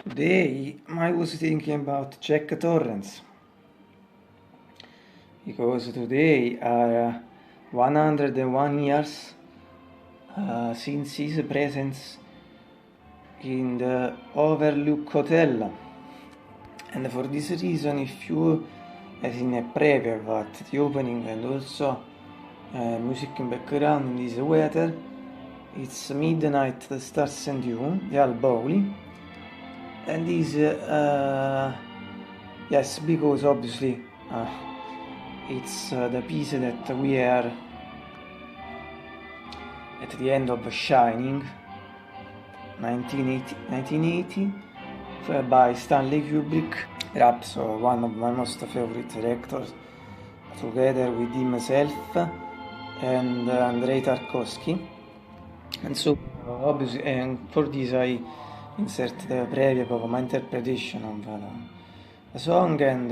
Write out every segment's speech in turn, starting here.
Today I was thinking about Jack Torrance because today are 101 years since his presence in the Overlook Hotel, and for this reason, if you have seen a preview about the opening and also music in background in this weather, it's Midnight, the Stars and You, the Al Bowley. And this, yes, because obviously it's the piece that we are at the end of Shining, 1980 by Stanley Kubrick, perhaps one of my most favorite directors, together with himself and Andrei Tarkovsky. And so, obviously, and for this I insert the preview of my interpretation of the song and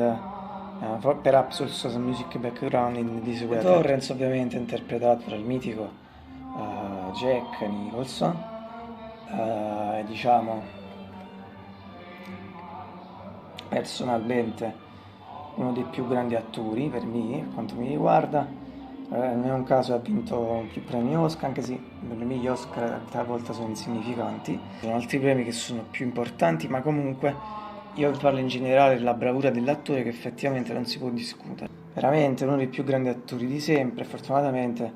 for perhaps also some music background in this way. Torrance ovviamente interpretato dal mitico Jack Nicholson, diciamo personalmente uno dei più grandi attori per me, per quanto mi riguarda. Non è un caso ha vinto più premi Oscar, anche se per me gli Oscar talvolta sono insignificanti. Ci sono altri premi che sono più importanti, ma comunque io parlo in generale della bravura dell'attore, che effettivamente non si può discutere. Veramente uno dei più grandi attori di sempre, fortunatamente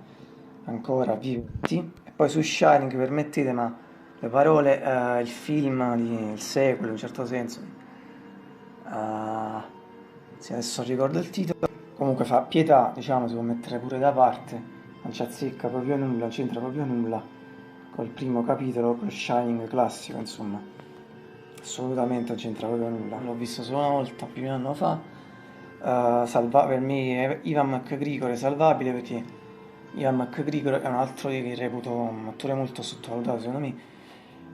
ancora viventi. E poi su Shining, permettete, ma le parole, il film del secolo in un certo senso, se adesso non ricordo il titolo, comunque fa pietà, diciamo, si può mettere pure da parte, non ci azzecca proprio nulla, non c'entra proprio nulla col primo capitolo, col Shining classico, insomma, assolutamente non c'entra proprio nulla. L'ho visto solo una volta, più di un anno fa, per me Ivan McGregor è salvabile, perché Ivan McGregor è un altro che reputo un attore molto sottovalutato, secondo me,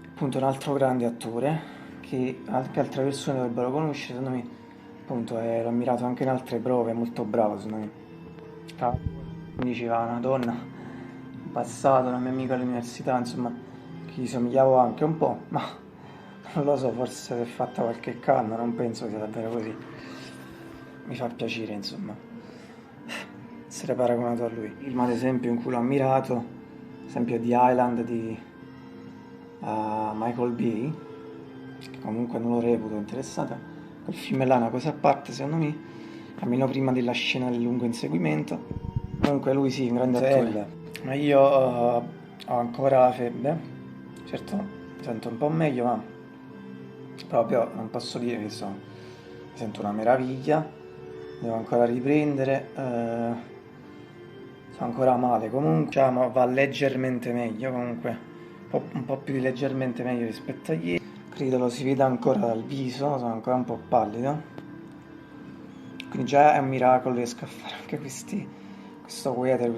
appunto un altro grande attore, che anche altre persone dovrebbero conoscere, secondo me. Appunto, l'ho ammirato anche in altre prove, è molto bravo secondo me. Mi diceva una donna in passato, una mia amica all'università, insomma, che gli somigliavo anche un po', ma non lo so, forse si è fatta qualche canna, non penso sia davvero così. Mi fa piacere, insomma, essere paragonato a lui. Il film, ad esempio, in cui l'ho ammirato, ad esempio di Island di Michael Bay, che comunque non lo reputo interessante. Quel film là è una cosa a parte, secondo me, almeno prima della scena del lungo inseguimento. Comunque lui sì, un grande attore. Ma io ho ancora la febbre, certo mi sento un po' meglio, ma proprio non posso dire che mi sento una meraviglia, devo ancora riprendere, sono ancora male, comunque diciamo va leggermente meglio, comunque un po' più di leggermente meglio rispetto a ieri. Credo lo si veda ancora dal viso, sono ancora un po' pallido, quindi già è un miracolo, riesco a fare anche questi weather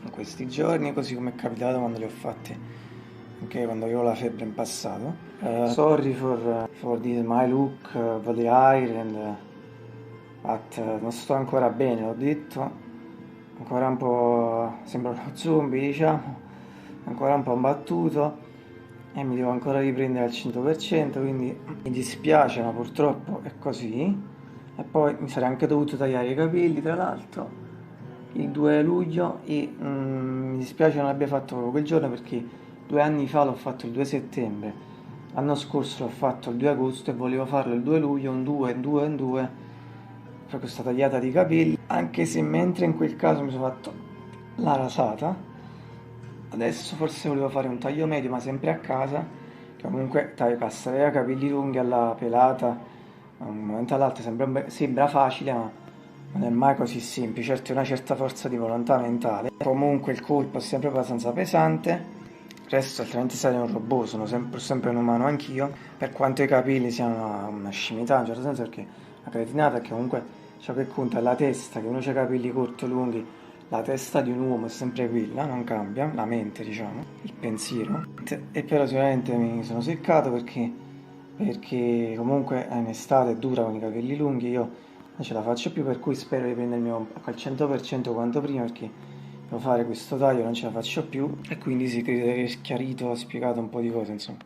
in questi giorni, così come è capitato quando li ho fatti anche quando avevo la febbre in passato. Sorry for this my look, for the Ireland, but non sto ancora bene, l'ho detto, ancora un po', sembra uno zombie, diciamo, ancora un po' imbattuto e mi devo ancora riprendere al 100%, quindi mi dispiace, ma purtroppo è così. E poi mi sarei anche dovuto tagliare i capelli, tra l'altro, il 2 luglio, e mi dispiace non l'abbia fatto proprio quel giorno, perché 2 anni fa l'ho fatto il 2 settembre, l'anno scorso l'ho fatto il 2 agosto e volevo farlo il 2 luglio, un 2, un 2, un 2, per questa tagliata di capelli, anche se mentre in quel caso mi sono fatto la rasata. Adesso forse volevo fare un taglio medio, ma sempre a casa, che comunque passare da capelli lunghi alla pelata da un momento all'altro sembra facile, ma non è mai così semplice, certo è una certa forza di volontà mentale. Comunque il colpo è sempre abbastanza pesante, resto altrimenti sarei un robot, sono sempre un umano anch'io, per quanto i capelli siano una scimità in un certo senso, perché la cretinata è che comunque ciò che conta è la testa, che uno c'ha i capelli corti o lunghi. La testa di un uomo è sempre quella, non cambia, la mente, diciamo, il pensiero. E però sicuramente mi sono seccato perché comunque in estate è dura con i capelli lunghi, io non ce la faccio più, per cui spero di prendermi al 100% quanto prima, perché devo fare questo taglio, non ce la faccio più, e quindi sì, credo di aver chiarito, ho spiegato un po' di cose, insomma.